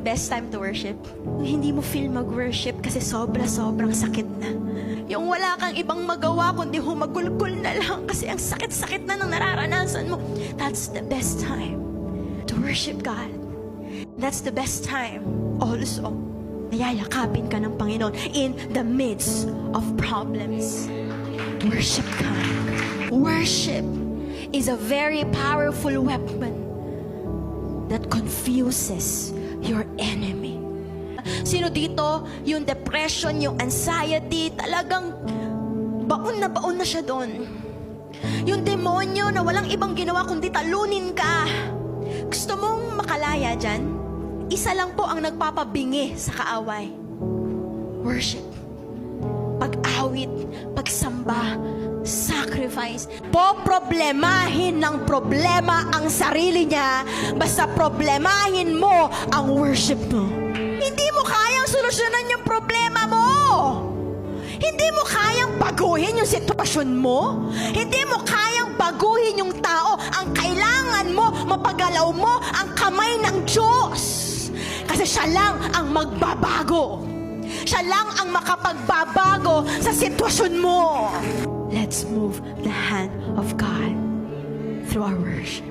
yung best time to worship? Yung hindi mo feel mag-worship kasi sobrang sakit na. Yung wala kang ibang magawa kundi humagulgol na lang kasi ang sakit-sakit na ng nararanasan mo. That's the best time to worship God. That's the best time also na yayakapin ka ng Panginoon in the midst of problems. Worship God. Worship is a very powerful weapon that confuses your enemy. Sino dito, yung depression, yung anxiety, talagang baon na siya doon. Yung demonyo na walang ibang ginawa kundi talunin ka. Gusto mong makalaya dyan? Isa lang po ang nagpapabingi sa kaaway. Worship. Pag-awit, pagsamba, sacrifice. Poproblemahin ng problema ang sarili niya, basta problemahin mo ang worship mo. Hindi mo kayang solusyonan yung problema mo. Hindi mo kayang baguhin yung sitwasyon mo. Hindi mo kayang baguhin yung tao. Ang kailangan mo, mapagalaw mo ang kamay ng Diyos. Kasi siya lang ang magbabago. Siya lang ang makapagbabago sa sitwasyon mo. Let's move the hand of God through our worship.